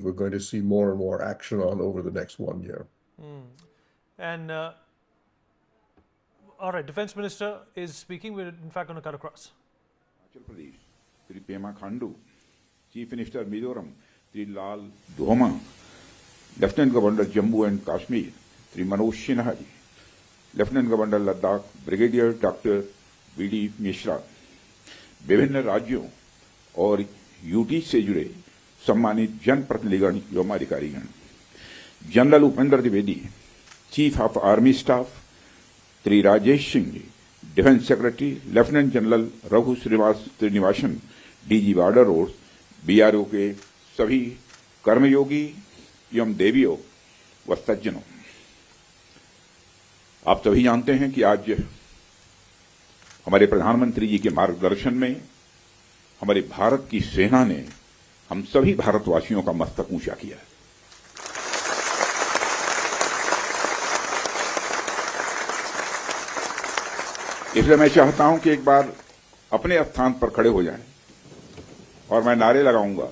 we're going to see more and more action on over the next 1 year. And all right, Defense Minister is speaking. We're in fact going to cut across. Arunachal Pradesh, Sri Pema Khandu, Chief Minister Mizoram, Sri Lal Duhoma, Lieutenant Governor Jammu and Kashmir, Sri Manoj Sinha ji, Lieutenant Governor Ladakh, Brigadier Dr. V.D. Mishra, विभिन्न राज्यों और UT से जुड़े सम्मानित जनप्रतिनिधिगण एवं अधिकारीगण, general Upendra Dwivedi, chief of army staff, Shri Rajesh Singh ji, defence secretary, lieutenant general Raghu Srinivasan, DG border road, BRO के सभी कर्मयोगी एवं देवियों व सज्जनों, आप सभी जानते हैं कि आज हमारे प्रधानमंत्री जी के मार्गदर्शन में हमारे भारत की सेना ने हम सभी भारतवासियों का मस्तक ऊंचा किया है। इसलिए मैं चाहता हूं कि एक बार अपने स्थान पर खड़े हो जाएं और मैं नारे लगाऊंगा।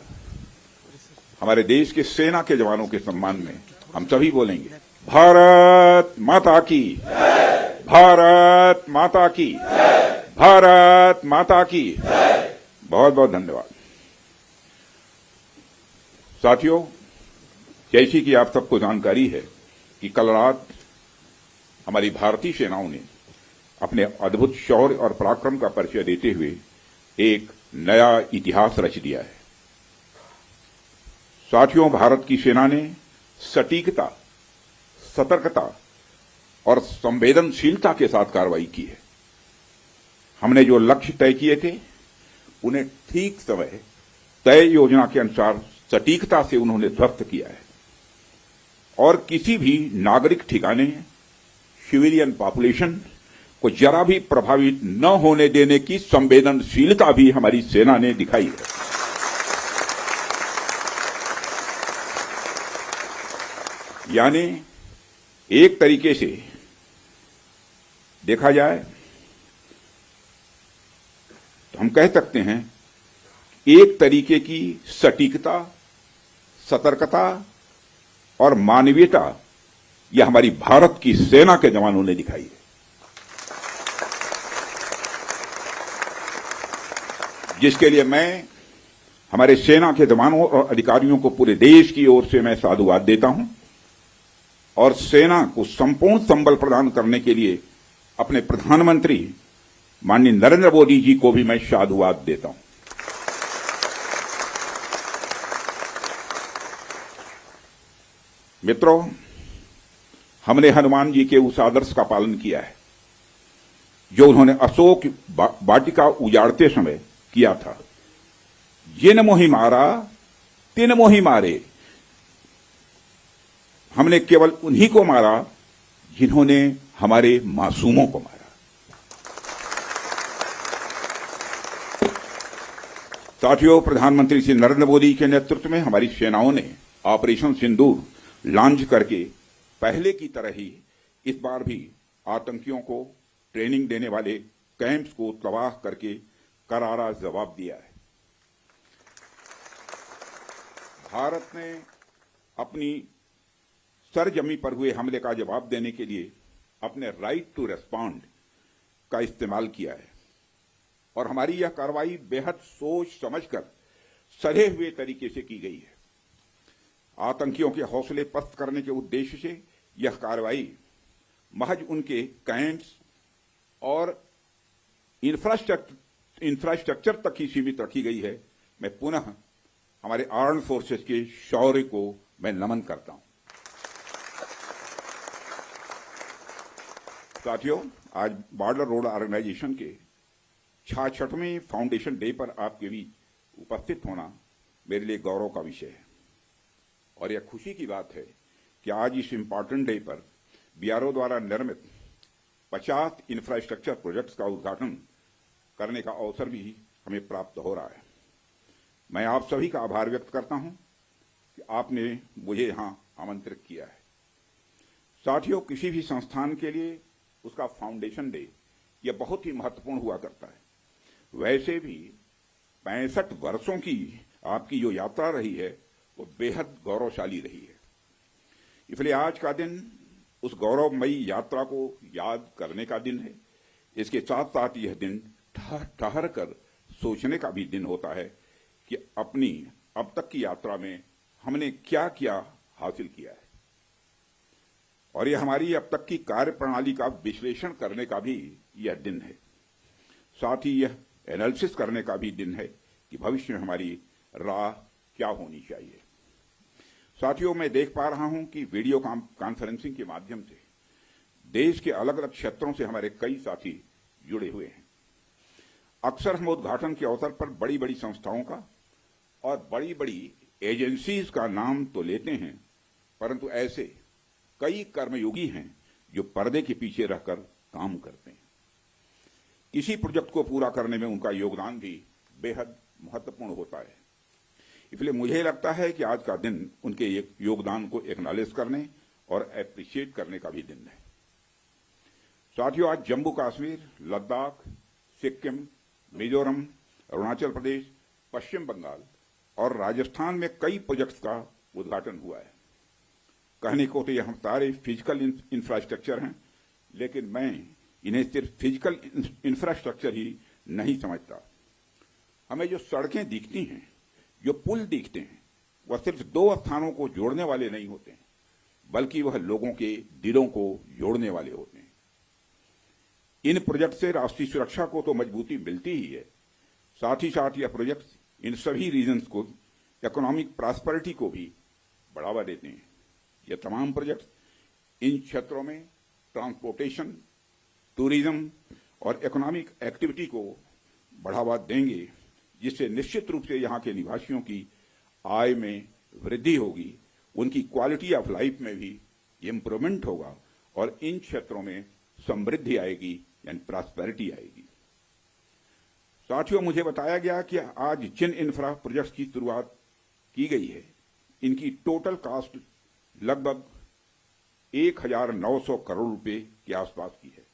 हमारे देश के सेना के जवानों के सम्मान में हम सभी बोलेंगे, भारत माता की, भारत माता की, भारत माता की। बहुत बहुत धन्यवाद। साथियों, जैसी कि आप सबको जानकारी है कि कल रात हमारी भारतीय सेनाओं ने अपने अद्भुत शौर्य और पराक्रम का परिचय देते हुए एक नया इतिहास रच दिया है। साथियों, भारत की सेना ने सटीकता, सतर्कता और संवेदनशीलता के साथ कार्रवाई की है। हमने जो लक्ष्य तय किए थे उन्हें ठीक समय, तय योजना के अनुसार सटीकता से उन्होंने ध्वस्त किया है और किसी भी नागरिक ठिकाने, सिविलियन पॉपुलेशन को जरा भी प्रभावित न होने देने की संवेदनशीलता भी हमारी सेना ने दिखाई है। यानी एक तरीके से देखा जाए तो हम कह सकते हैं एक तरीके की सटीकता, सतर्कता और मानवीयता यह हमारी भारत की सेना के जवानों ने दिखाई है, जिसके लिए मैं हमारे सेना के जवानों और अधिकारियों को पूरे देश की ओर से मैं साधुवाद देता हूं और सेना को संपूर्ण संबल प्रदान करने के लिए अपने प्रधानमंत्री माननीय नरेंद्र मोदी जी को भी मैं साधुवाद देता हूं। मित्रों, हमने हनुमान जी के उस आदर्श का पालन किया है जो उन्होंने अशोक वाटिका उजाड़ते समय किया था, जिन मोहि मारा तिन मोहि मारे। हमने केवल उन्हीं को मारा जिन्होंने हमारे मासूमों को मारा। साथियों, प्रधानमंत्री श्री नरेंद्र मोदी के नेतृत्व में हमारी सेनाओं ने ऑपरेशन सिंदूर लॉन्च करके पहले की तरह ही इस बार भी आतंकियों को ट्रेनिंग देने वाले कैंप्स को तबाह करके करारा जवाब दिया है। भारत ने अपनी सरजमी पर हुए हमले का जवाब देने के लिए अपने राइट टू रेस्पॉन्ड का इस्तेमाल किया है और हमारी यह कार्रवाई बेहद सोच समझकर सधे हुए तरीके से की गई है। आतंकियों के हौसले पस्त करने के उद्देश्य से यह कार्रवाई महज उनके कैंप्स और इंफ्रास्ट्रक्चर तक ही सीमित रखी गई है। मैं पुनः हमारे आर्म्ड फोर्सेस के शौर्य को मैं नमन करता हूं। साथियों, आज बॉर्डर रोड ऑर्गेनाइजेशन के 66वें फाउंडेशन डे पर आपके बीच उपस्थित होना मेरे लिए गौरव का विषय है और यह खुशी की बात है कि आज इस इंपॉर्टेंट डे पर बीआरओ द्वारा निर्मित 50 इंफ्रास्ट्रक्चर प्रोजेक्ट्स का उद्घाटन करने का अवसर भी हमें प्राप्त हो रहा है। मैं आप सभी का आभार व्यक्त करता हूं कि आपने मुझे यहां आमंत्रित किया है। साथियों, किसी भी संस्थान के लिए उसका फाउंडेशन डे यह बहुत ही महत्वपूर्ण हुआ करता है। वैसे भी 65 वर्षों की आपकी जो यात्रा रही है वो बेहद गौरवशाली रही है। इसलिए आज का दिन उस गौरवमयी यात्रा को याद करने का दिन है। इसके साथ साथ यह दिन ठहर कर सोचने का भी दिन होता है कि अपनी अब तक की यात्रा में हमने क्या क्या हासिल किया है, और यह हमारी अब तक की कार्य प्रणाली का विश्लेषण करने का भी यह दिन है। साथ ही यह एनालिसिस करने का भी दिन है कि भविष्य में हमारी राह क्या होनी चाहिए। साथियों, मैं देख पा रहा हूं कि वीडियो कॉन्फ्रेंसिंग के माध्यम से देश के अलग अलग क्षेत्रों से हमारे कई साथी जुड़े हुए हैं। अक्सर हम उद्घाटन के अवसर पर बड़ी बड़ी संस्थाओं का और बड़ी बड़ी एजेंसीज का नाम तो लेते हैं, परंतु ऐसे कई कर्मयोगी हैं जो पर्दे के पीछे रहकर काम करते हैं। किसी प्रोजेक्ट को पूरा करने में उनका योगदान भी बेहद महत्वपूर्ण होता है। इसलिए मुझे लगता है कि आज का दिन उनके योगदान को एक्नॉलेज करने और एप्रिशिएट करने का भी दिन है। साथियों, आज जम्मू कश्मीर, लद्दाख, सिक्किम, मिजोरम, अरुणाचल प्रदेश, पश्चिम बंगाल और राजस्थान में कई प्रोजेक्ट्स का उद्घाटन हुआ है। कहने को तो यह सारे फिजिकल इंफ्रास्ट्रक्चर हैं, लेकिन मैं इन्हें सिर्फ फिजिकल इंफ्रास्ट्रक्चर ही नहीं समझता। हमें जो सड़कें दिखती हैं, जो पुल दिखते हैं, वह सिर्फ दो स्थानों को जोड़ने वाले नहीं होते हैं, बल्कि वह लोगों के दिलों को जोड़ने वाले होते हैं। इन प्रोजेक्ट से राष्ट्रीय सुरक्षा को तो मजबूती मिलती ही है, साथ ही साथ यह प्रोजेक्ट इन सभी रीजन्स को इकोनॉमिक प्रॉस्पेरिटी को भी बढ़ावा देते हैं। ये तमाम प्रोजेक्ट इन क्षेत्रों में ट्रांसपोर्टेशन, टूरिज्म और इकोनॉमिक एक्टिविटी को बढ़ावा देंगे, जिससे निश्चित रूप से यहाँ के निवासियों की आय में वृद्धि होगी, उनकी क्वालिटी ऑफ लाइफ में भी इम्प्रूवमेंट होगा और इन क्षेत्रों में समृद्धि आएगी, यानी प्रॉस्पेरिटी आएगी। साथियों, मुझे बताया गया कि आज जिन इंफ्रा प्रोजेक्ट्स की शुरुआत की गई है, इनकी टोटल कॉस्ट लगभग 1900 करोड़ रुपए के आसपास की है।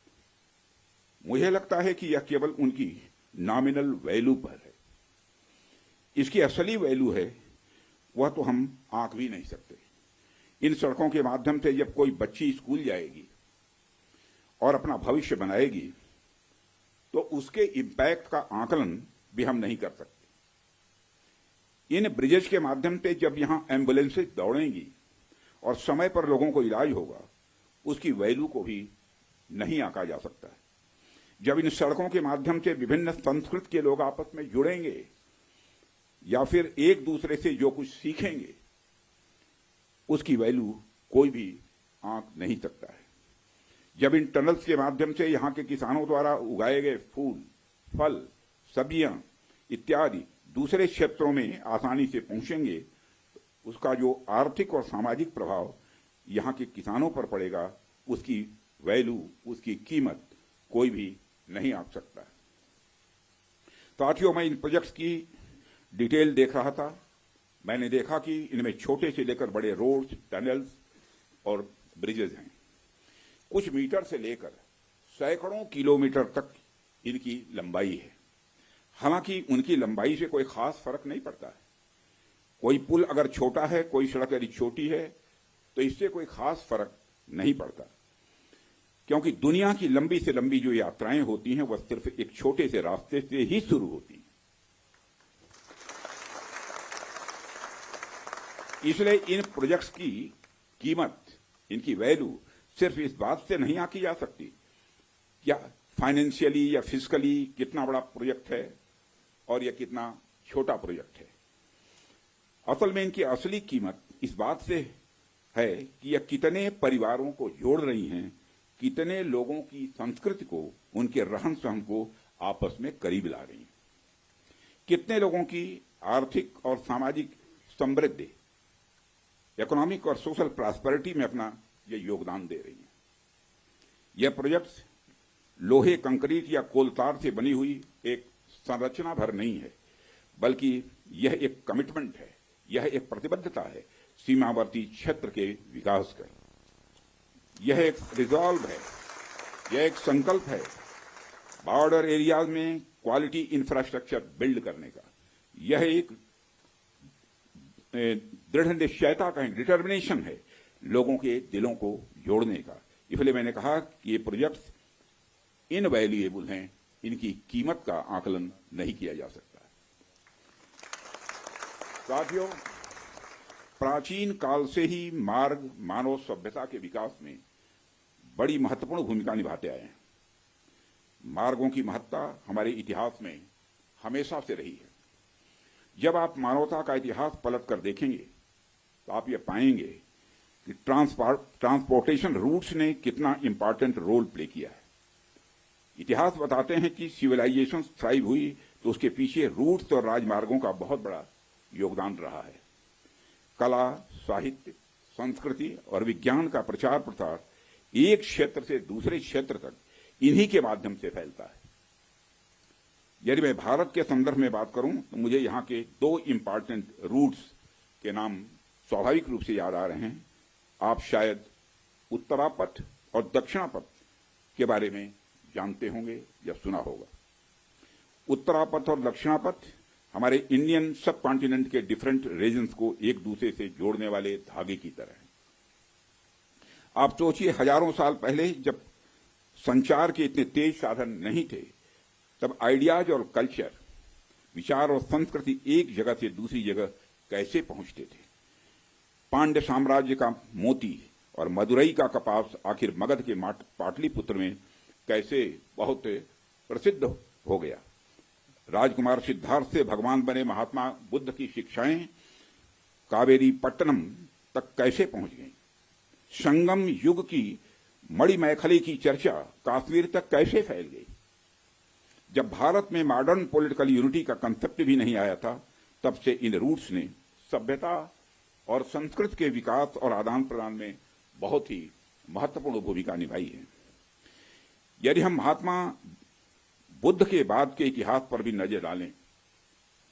मुझे लगता है कि यह केवल उनकी नॉमिनल वैल्यू पर है। इसकी असली वैल्यू है वह तो हम आंक भी नहीं सकते। इन सड़कों के माध्यम से जब कोई बच्ची स्कूल जाएगी और अपना भविष्य बनाएगी, तो उसके इंपैक्ट का आकलन भी हम नहीं कर सकते। इन ब्रिजेस के माध्यम से जब यहां एम्बुलेंसेज दौड़ेंगी और समय पर लोगों को इलाज होगा, उसकी वैल्यू को भी नहीं आंका जा सकता है। जब इन सड़कों के माध्यम से विभिन्न संस्कृति के लोग आपस में जुड़ेंगे या फिर एक दूसरे से जो कुछ सीखेंगे, उसकी वैल्यू कोई भी आंक नहीं सकता है। जब इन टनल्स के माध्यम से यहाँ के किसानों द्वारा उगाए गए फूल, फल, सब्जियां इत्यादि दूसरे क्षेत्रों में आसानी से पहुंचेंगे, उसका जो आर्थिक और सामाजिक प्रभाव यहाँ के किसानों पर पड़ेगा, उसकी वैल्यू, उसकी कीमत कोई भी नहीं आंक सकता। साथियों, मैं इन प्रोजेक्ट्स की डिटेल देख रहा था। मैंने देखा कि इनमें छोटे से लेकर बड़े रोड्स, टनल्स और ब्रिजेज हैं। कुछ मीटर से लेकर सैकड़ों किलोमीटर तक इनकी लंबाई है। हालांकि उनकी लंबाई से कोई खास फर्क नहीं पड़ता है। कोई पुल अगर छोटा है, कोई सड़क यदि छोटी है, तो इससे कोई खास फर्क नहीं पड़ता, क्योंकि दुनिया की लंबी से लंबी जो यात्राएं होती हैं, वह सिर्फ एक छोटे से रास्ते से ही शुरू होती हैं। इसलिए इन प्रोजेक्ट्स की कीमत, इनकी वैल्यू सिर्फ इस बात से नहीं आंकी जा सकती क्या फाइनेंशियली या फिजिकली कितना बड़ा प्रोजेक्ट है और यह कितना छोटा प्रोजेक्ट है। असल में इनकी असली कीमत इस बात से है कि यह कितने परिवारों को जोड़ रही हैं, कितने लोगों की संस्कृति को, उनके रहन सहन को आपस में करीब ला रही हैं, कितने लोगों की आर्थिक और सामाजिक समृद्धि, इकोनॉमिक और सोशल प्रॉस्पेरिटी में अपना यह योगदान दे रही है। यह प्रोजेक्ट्स लोहे, कंक्रीट या कोलतार से बनी हुई एक संरचना भर नहीं है, बल्कि यह एक कमिटमेंट है, यह एक प्रतिबद्धता है सीमावर्ती क्षेत्र के विकास का। यह एक रिजॉल्व है, यह एक संकल्प है बॉर्डर एरियाज में क्वालिटी इंफ्रास्ट्रक्चर बिल्ड करने का। यह एक दृढ़ निश्चयता का डिटर्मिनेशन है लोगों के दिलों को जोड़ने का। इसलिए मैंने कहा कि ये प्रोजेक्ट्स इनवैल्यूएबल हैं, इनकी कीमत का आकलन नहीं किया जा सकता। साथियों, प्राचीन काल से ही मार्ग मानव सभ्यता के विकास में बड़ी महत्वपूर्ण भूमिका निभाते आए हैं। मार्गों की महत्ता हमारे इतिहास में हमेशा से रही है। जब आप मानवता का इतिहास पलट कर देखेंगे तो आप ये पाएंगे कि ट्रांसपोर्टेशन रूट्स ने कितना इंपॉर्टेंट रोल प्ले किया है। इतिहास बताते हैं कि सिविलाइजेशन थ्राइव हुई तो उसके पीछे रूट्स और राजमार्गों का बहुत बड़ा योगदान रहा है। कला, साहित्य, संस्कृति और विज्ञान का प्रचार प्रसार एक क्षेत्र से दूसरे क्षेत्र तक इन्हीं के माध्यम से फैलता है। यदि मैं भारत के संदर्भ में बात करूं तो मुझे यहां के दो इंपॉर्टेंट रूट्स के नाम स्वाभाविक रूप से याद आ रहे हैं। आप शायद उत्तरापथ और दक्षिणापथ के बारे में जानते होंगे या सुना होगा। उत्तरापथ और दक्षिणापथ हमारे इंडियन सब कॉन्टिनेंट के डिफरेंट रीजन्स को एक दूसरे से जोड़ने वाले धागे की तरह है। आप सोचिए, हजारों साल पहले जब संचार के इतने तेज साधन नहीं थे, तब आइडियाज और कल्चर, विचार और संस्कृति एक जगह से दूसरी जगह कैसे पहुंचते थे। पांड्य साम्राज्य का मोती और मदुरई का कपास आखिर मगध के पाटलिपुत्र में कैसे बहुत प्रसिद्ध हो गया। राजकुमार सिद्धार्थ से भगवान बने महात्मा बुद्ध की शिक्षाएं कावेरी पट्टनम तक कैसे पहुंच गईं। संगम युग की मणिमैखली की चर्चा कश्मीर तक कैसे फैल गई। जब भारत में मॉडर्न पॉलिटिकल यूनिटी का कंसेप्ट भी नहीं आया था, तब से इन रूट्स ने सभ्यता और संस्कृति के विकास और आदान प्रदान में बहुत ही महत्वपूर्ण भूमिका निभाई है। यदि हम महात्मा बुद्ध के बाद के इतिहास पर भी नजर डालें,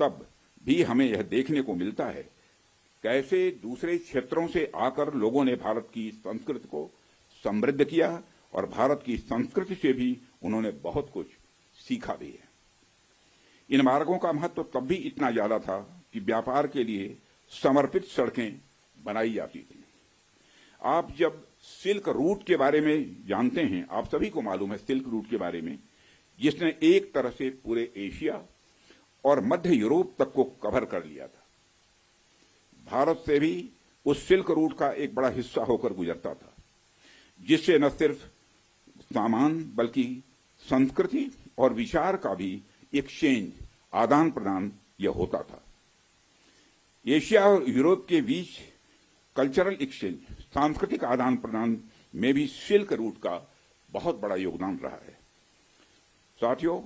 तब भी हमें यह देखने को मिलता है कैसे दूसरे क्षेत्रों से आकर लोगों ने भारत की संस्कृति को समृद्ध किया और भारत की संस्कृति से भी उन्होंने बहुत कुछ सीखा भी है। इन मार्गों का महत्व तब भी इतना ज्यादा था कि व्यापार के लिए समर्पित सड़कें बनाई जाती थी। आप जब सिल्क रूट के बारे में जानते हैं, आप सभी को मालूम है सिल्क रूट के बारे में, जिसने एक तरह से पूरे एशिया और मध्य यूरोप तक को कवर कर लिया था। भारत से भी उस सिल्क रूट का एक बड़ा हिस्सा होकर गुजरता था, जिससे न सिर्फ सामान बल्कि संस्कृति और विचार का भी एक्सचेंज, आदान प्रदान यह होता था। एशिया और यूरोप के बीच कल्चरल एक्सचेंज, सांस्कृतिक आदान प्रदान में भी सिल्क रूट का बहुत बड़ा योगदान रहा है। साथियों,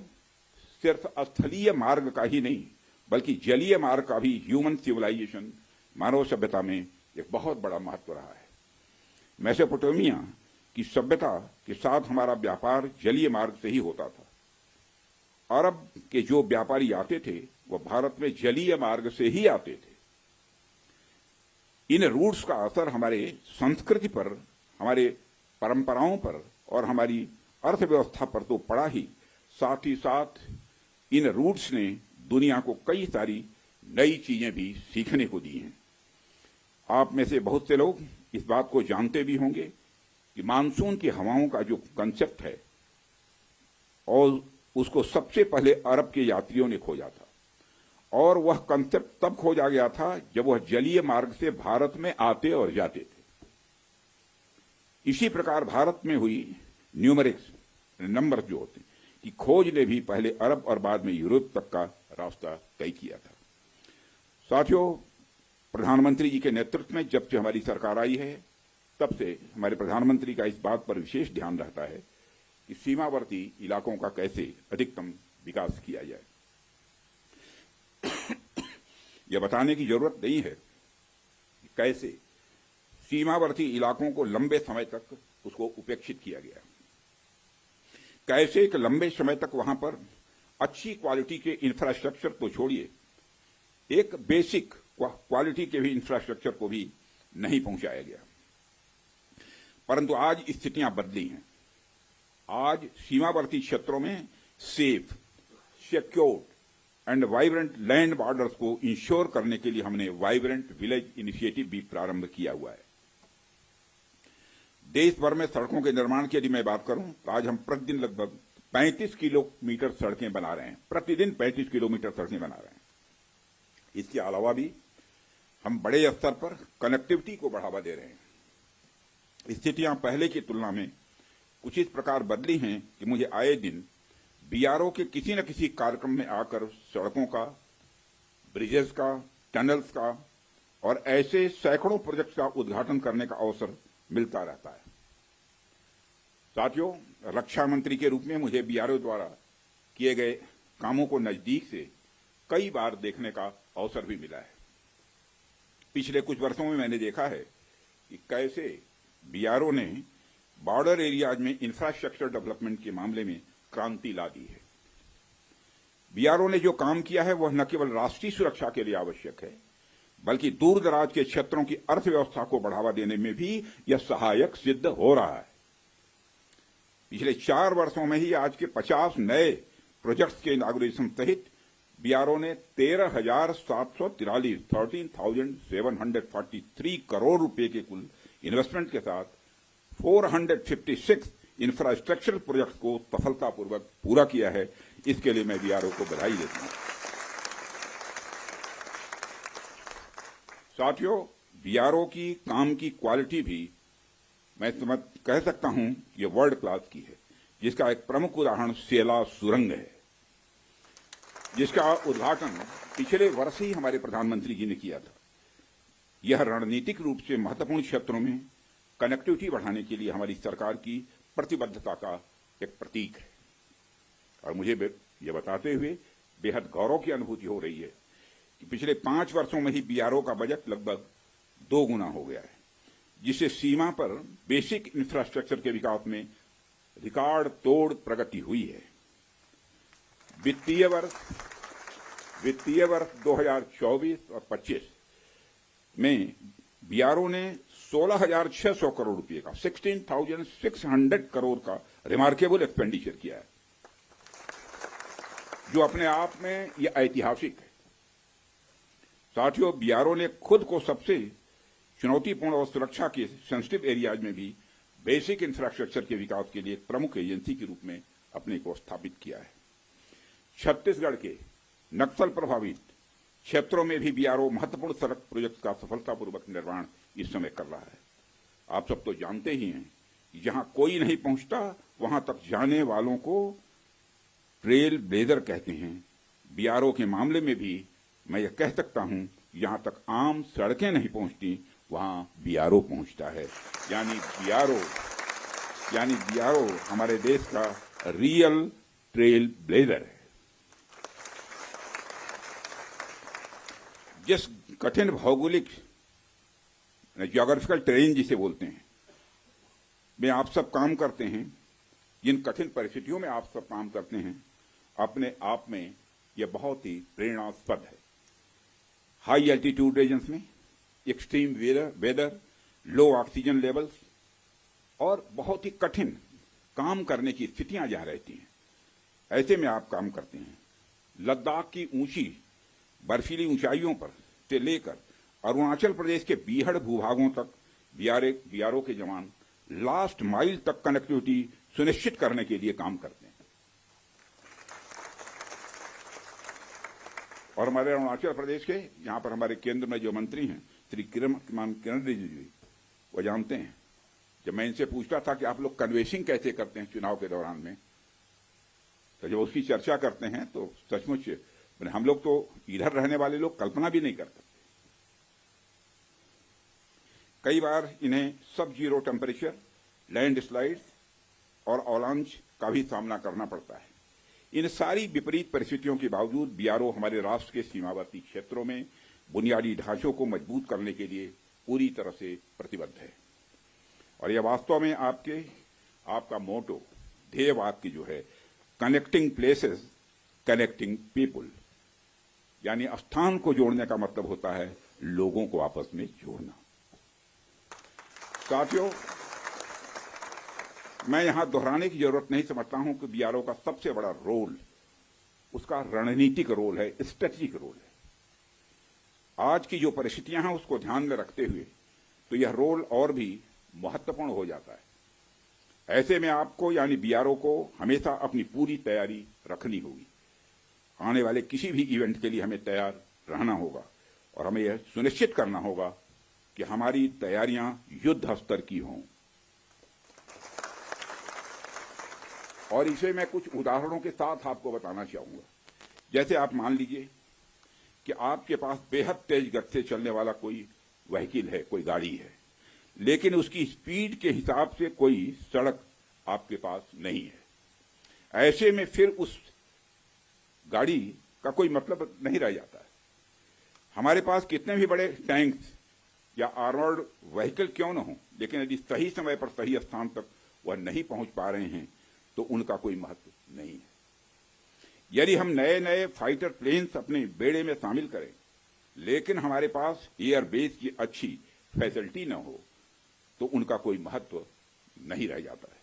सिर्फ स्थलीय मार्ग का ही नहीं बल्कि जलीय मार्ग का भी ह्यूमन सिविलाइजेशन, मानव सभ्यता में एक बहुत बड़ा महत्व रहा है। मेसोपोटामिया की सभ्यता के साथ हमारा व्यापार जलीय मार्ग से ही होता था। अरब के जो व्यापारी आते थे वह भारत में जलीय मार्ग से ही आते थे। इन रूट्स का असर हमारे संस्कृति पर, हमारे परंपराओं पर और हमारी अर्थव्यवस्था पर तो पड़ा ही, साथ ही साथ इन रूट्स ने दुनिया को कई सारी नई चीजें भी सीखने को दी हैं। आप में से बहुत से लोग इस बात को जानते भी होंगे कि मानसून की हवाओं का जो कंसेप्ट है और उसको सबसे पहले अरब के यात्रियों ने खोजा था, और वह कंसेप्ट तब खोजा गया था जब वह जलीय मार्ग से भारत में आते और जाते थे। इसी प्रकार भारत में हुई न्यूमेरिक्स, नंबर जो होते की खोज ने भी पहले अरब और बाद में यूरोप तक का रास्ता तय किया था। साथियों, प्रधानमंत्री जी के नेतृत्व में जब से हमारी सरकार आई है, तब से हमारे प्रधानमंत्री का इस बात पर विशेष ध्यान रहता है कि सीमावर्ती इलाकों का कैसे अधिकतम विकास किया जाए। यह बताने की जरूरत नहीं है कि कैसे सीमावर्ती इलाकों को लंबे समय तक उसको उपेक्षित किया गया, कैसे एक लंबे समय तक वहां पर अच्छी क्वालिटी के इंफ्रास्ट्रक्चर तो छोड़िए, एक बेसिक क्वालिटी के भी इंफ्रास्ट्रक्चर को भी नहीं पहुंचाया गया। परंतु आज स्थितियां बदली हैं। आज सीमावर्ती क्षेत्रों में safe, secured and vibrant land borders को इंश्योर करने के लिए हमने वाइब्रेंट विलेज इनिशिएटिव भी प्रारंभ किया हुआ है। देश भर में सड़कों के निर्माण की यदि मैं बात करूं तो आज हम प्रतिदिन लगभग 35 किलोमीटर सड़कें बना रहे हैं, प्रतिदिन 35 किलोमीटर सड़कें बना रहे हैं। इसके अलावा भी हम बड़े स्तर पर कनेक्टिविटी को बढ़ावा दे रहे हैं। स्थितियां पहले की तुलना में कुछ इस प्रकार बदली हैं कि मुझे आए दिन बीआरओ के किसी न किसी कार्यक्रम में आकर सड़कों का, ब्रिजेस का, टनल्स का और ऐसे सैकड़ों प्रोजेक्ट का उद्घाटन करने का अवसर मिलता रहता है। साथियों, रक्षा मंत्री के रूप में मुझे बीआरओ द्वारा किए गए कामों को नजदीक से कई बार देखने का अवसर भी मिला है। पिछले कुछ वर्षों में मैंने देखा है कि कैसे बीआरओ ने बॉर्डर एरियाज में इंफ्रास्ट्रक्चर डेवलपमेंट के मामले में क्रांति ला दी है। बीआरओ ने जो काम किया है वह न केवल राष्ट्रीय सुरक्षा के लिए आवश्यक है, बल्कि दूर दराज के क्षेत्रों की अर्थव्यवस्था को बढ़ावा देने में भी यह सहायक सिद्ध हो रहा है। पिछले 4 वर्षों में ही आज के 50 नए प्रोजेक्ट्स के इनॉग्रेशन सहित बीआरओ ने 13,743 करोड़ रुपए के कुल इन्वेस्टमेंट के साथ 456 इंफ्रास्ट्रक्चर प्रोजेक्ट को सफलतापूर्वक पूरा किया है। इसके लिए मैं बीआरओ को बधाई देता हूं। साथियों, बीआरओ की काम की क्वालिटी भी मैं कह सकता हूं ये वर्ल्ड क्लास की है, जिसका एक प्रमुख उदाहरण सेला सुरंग है, जिसका उद्घाटन पिछले वर्ष ही हमारे प्रधानमंत्री जी ने किया था। यह रणनीतिक रूप से महत्वपूर्ण क्षेत्रों में कनेक्टिविटी बढ़ाने के लिए हमारी सरकार की प्रतिबद्धता का एक प्रतीक है और मुझे यह बताते हुए बेहद गौरव की अनुभूति हो रही है कि पिछले 5 वर्षों में ही बीआरओ का बजट लगभग 2 गुना हो गया है, जिससे सीमा पर बेसिक इंफ्रास्ट्रक्चर के विकास में रिकॉर्ड तोड़ प्रगति हुई है। वित्तीय वर्ष 2024 और 25 में बीआरओ ने 16,600 करोड़ रुपए का 16,600 करोड़ का रिमार्केबल एक्सपेंडिचर किया है, जो अपने आप में यह ऐतिहासिक है। साथियों, बीआरओ ने खुद को सबसे चुनौतीपूर्ण और सुरक्षा के सेंसिटिव एरियाज में भी बेसिक इंफ्रास्ट्रक्चर के विकास के लिए एक प्रमुख एजेंसी के रूप में अपने को स्थापित किया है। छत्तीसगढ़ के नक्सल प्रभावित क्षेत्रों में भी बीआरओ महत्वपूर्ण सड़क प्रोजेक्ट का सफलतापूर्वक निर्माण इस समय कर रहा है। आप सब तो जानते ही हैं कि जहां कोई नहीं पहुंचता वहां तक जाने वालों को ट्रेल ब्लेजर कहते हैं। बीआरओ के मामले में भी मैं यह कह सकता हूं, जहां तक आम सड़कें नहीं पहुंचती वहां बीआरओ पहुंचता है। यानी बीआरओ हमारे देश का रियल ट्रेल ब्लेजर है। जिस कठिन भौगोलिक ज्योग्राफिकल टेरेन जिसे बोलते हैं में आप सब काम करते हैं, जिन कठिन परिस्थितियों में आप सब काम करते हैं, अपने आप में यह बहुत ही प्रेरणास्पद है। हाई एल्टीट्यूड रीजन्स में एक्सट्रीम वेदर, लो ऑक्सीजन लेवल्स और बहुत ही कठिन काम करने की स्थितियां जहां रहती हैं, ऐसे में आप काम करते हैं। लद्दाख की ऊंची बर्फीली ऊंचाइयों पर से लेकर अरुणाचल प्रदेश के बीहड़ भूभागों तक बीआरओ के जवान लास्ट माइल तक कनेक्टिविटी सुनिश्चित करने के लिए काम करते हैं। और हमारे अरुणाचल प्रदेश के यहां पर हमारे केंद्र में जो मंत्री हैं श्री किरण रिजिजू जी, वो जानते हैं, जब मैं इनसे पूछता था कि आप लोग कन्वेंसिंग कैसे करते हैं चुनाव के दौरान में, तो जब उसकी चर्चा करते हैं तो सचमुच हम लोग तो इधर रहने वाले लोग कल्पना भी नहीं कर सकते। कई बार इन्हें सब जीरो टेम्परेचर, लैंड स्लाइड्स और अवलांच का भी सामना करना पड़ता है। इन सारी विपरीत परिस्थितियों के बावजूद बीआरओ हमारे राष्ट्र के सीमावर्ती क्षेत्रों में बुनियादी ढांचों को मजबूत करने के लिए पूरी तरह से प्रतिबद्ध है। और यह वास्तव में आपका मोटो, ध्येय वाक्य जो है, कनेक्टिंग प्लेसेस कनेक्टिंग पीपुल, यानी स्थान को जोड़ने का मतलब होता है लोगों को आपस में जोड़ना। साथियों, मैं यहां दोहराने की जरूरत नहीं समझता हूं कि बीआरओ का सबसे बड़ा रोल उसका रणनीतिक रोल है, स्ट्रेटजिक रोल है। आज की जो परिस्थितियां हैं उसको ध्यान में रखते हुए तो यह रोल और भी महत्वपूर्ण हो जाता है। ऐसे में आपको यानी बीआरओ को हमेशा अपनी पूरी तैयारी रखनी होगी। आने वाले किसी भी इवेंट के लिए हमें तैयार रहना होगा और हमें यह सुनिश्चित करना होगा कि हमारी तैयारियां युद्ध स्तर की हों। और इसे मैं कुछ उदाहरणों के साथ आपको बताना चाहूंगा। जैसे आप मान लीजिए कि आपके पास बेहद तेज गति से चलने वाला कोई व्हीकल है, कोई गाड़ी है, लेकिन उसकी स्पीड के हिसाब से कोई सड़क आपके पास नहीं है। ऐसे में फिर उस गाड़ी का कोई मतलब नहीं रह जाता है। हमारे पास कितने भी बड़े टैंक्स या आर्मर्ड व्हीकल क्यों न हो, लेकिन यदि सही समय पर सही स्थान तक वह नहीं पहुंच पा रहे हैं तो उनका कोई महत्व नहीं है। यदि हम नए नए फाइटर प्लेन्स अपने बेड़े में शामिल करें लेकिन हमारे पास एयरबेस की अच्छी फैसिलिटी न हो तो उनका कोई महत्व नहीं रह जाता है।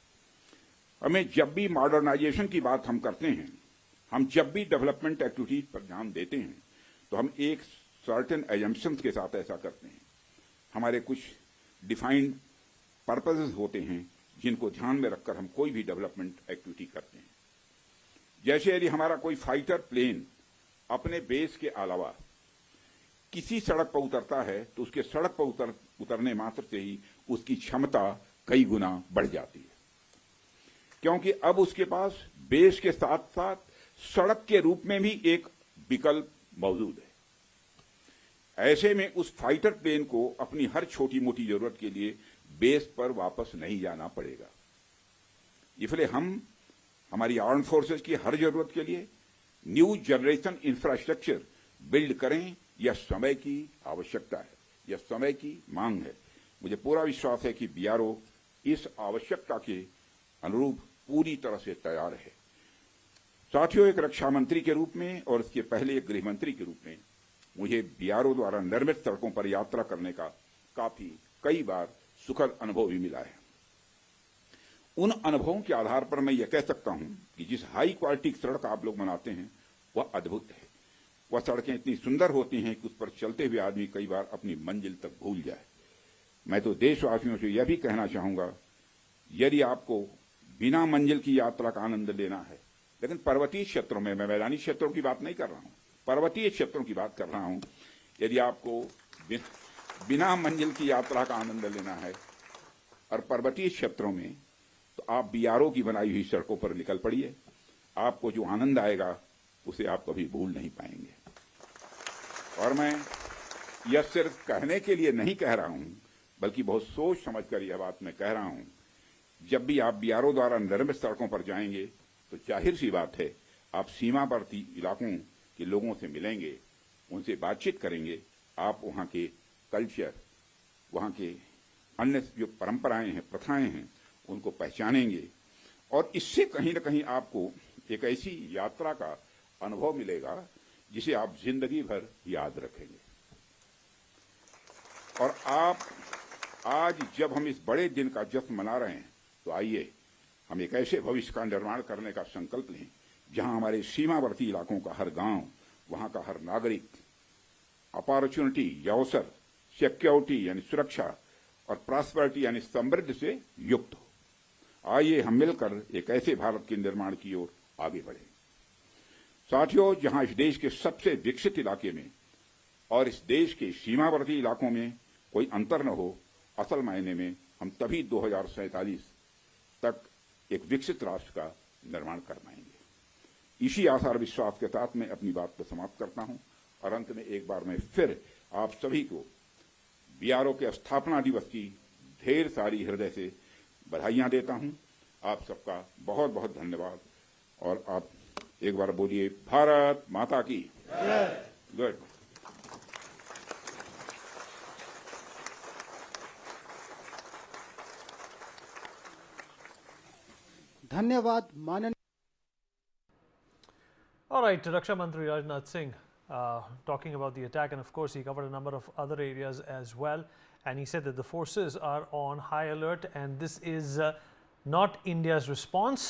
हमें जब भी मॉडर्नाइजेशन की बात हम करते हैं, हम जब भी डेवलपमेंट एक्टिविटीज पर ध्यान देते हैं तो हम एक सर्टेन एजम्पशंस के साथ ऐसा करते हैं। हमारे कुछ डिफाइंड पर्पसेस होते हैं जिनको ध्यान में रखकर हम कोई भी डेवलपमेंट एक्टिविटी करते हैं। जैसे यदि हमारा कोई फाइटर प्लेन अपने बेस के अलावा किसी सड़क पर उतरता है तो उसके सड़क पर उतरने मात्र से ही उसकी क्षमता कई गुना बढ़ जाती है, क्योंकि अब उसके पास बेस के साथ साथ सड़क के रूप में भी एक विकल्प मौजूद है। ऐसे में उस फाइटर प्लेन को अपनी हर छोटी मोटी जरूरत के लिए बेस पर वापस नहीं जाना पड़ेगा। इसलिए हम हमारी आर्म फोर्सेस की हर जरूरत के लिए न्यू जनरेशन इंफ्रास्ट्रक्चर बिल्ड करें। यह समय की आवश्यकता है, यह समय की मांग है। मुझे पूरा विश्वास है कि बीआरओ इस आवश्यकता के अनुरूप पूरी तरह से तैयार है। साथियों, एक रक्षा मंत्री के रूप में और इसके पहले एक गृह मंत्री के रूप में मुझे बीआरओ द्वारा निर्मित सड़कों पर यात्रा करने का कई बार सुखद अनुभव भी मिला है। उन अनुभवों के आधार पर मैं यह कह सकता हूं कि जिस हाई क्वालिटी की सड़क आप लोग बनाते हैं वह अद्भुत है। वह सड़कें इतनी सुंदर होती हैं कि उस पर चलते हुए आदमी कई बार अपनी मंजिल तक भूल जाए। मैं तो देशवासियों से यह भी कहना चाहूंगा, यदि आपको बिना मंजिल की यात्रा का आनंद लेना है, लेकिन पर्वतीय क्षेत्रों में, मैं मैदानी क्षेत्रों की बात नहीं कर रहा हूं, पर्वतीय क्षेत्रों की बात कर रहा हूं, यदि आपको बिना मंजिल की यात्रा का आनंद लेना है और पर्वतीय क्षेत्रों में, तो आप बीआरओ की बनाई हुई सड़कों पर निकल पड़िए। आपको जो आनंद आएगा उसे आप कभी भूल नहीं पाएंगे। और मैं यह सिर्फ कहने के लिए नहीं कह रहा हूं, बल्कि बहुत सोच समझकर यह बात मैं कह रहा हूं। जब भी आप बीआरओ द्वारा निर्मित सड़कों पर जाएंगे तो जाहिर सी बात है आप सीमावर्ती इलाकों के लोगों से मिलेंगे, उनसे बातचीत करेंगे, आप वहां के कल्चर, वहां के अन्य जो परंपराएं हैं, प्रथाएं हैं, उनको पहचानेंगे और इससे कहीं न कहीं आपको एक ऐसी यात्रा का अनुभव मिलेगा जिसे आप जिंदगी भर याद रखेंगे। और आप आज जब हम इस बड़े दिन का जश्न मना रहे हैं तो आइए हम एक ऐसे भविष्य का निर्माण करने का संकल्प लें जहां हमारे सीमावर्ती इलाकों का हर गांव, वहां का हर नागरिक अपॉर्चुनिटी या अवसर, सिक्योरिटी यानी सुरक्षा और प्रॉस्पेरिटी यानी समृद्धि से युक्त हो। आइए हम मिलकर एक ऐसे भारत के निर्माण की ओर आगे बढ़ें। साथियों, जहां इस देश के सबसे विकसित इलाके में और इस देश के सीमावर्ती इलाकों में कोई अंतर न हो, असल मायने में हम तभी 2047 तक एक विकसित राष्ट्र का निर्माण कर पाएंगे। इसी आशा और विश्वास के साथ मैं अपनी बात को समाप्त करता हूं और अंत में एक बार मैं फिर आप सभी को बीआरओ के स्थापना दिवस की ढेर सारी हृदय से बधाइयां देता हूं। आप सबका बहुत बहुत धन्यवाद। और आप एक बार बोलिए, भारत माता की गुड। धन्यवाद माननीय। All right, Raksha Mantri Rajnath Singh talking about the attack, and of course he covered a number of other areas as well, and he said that the forces are on high alert and this is not India's response,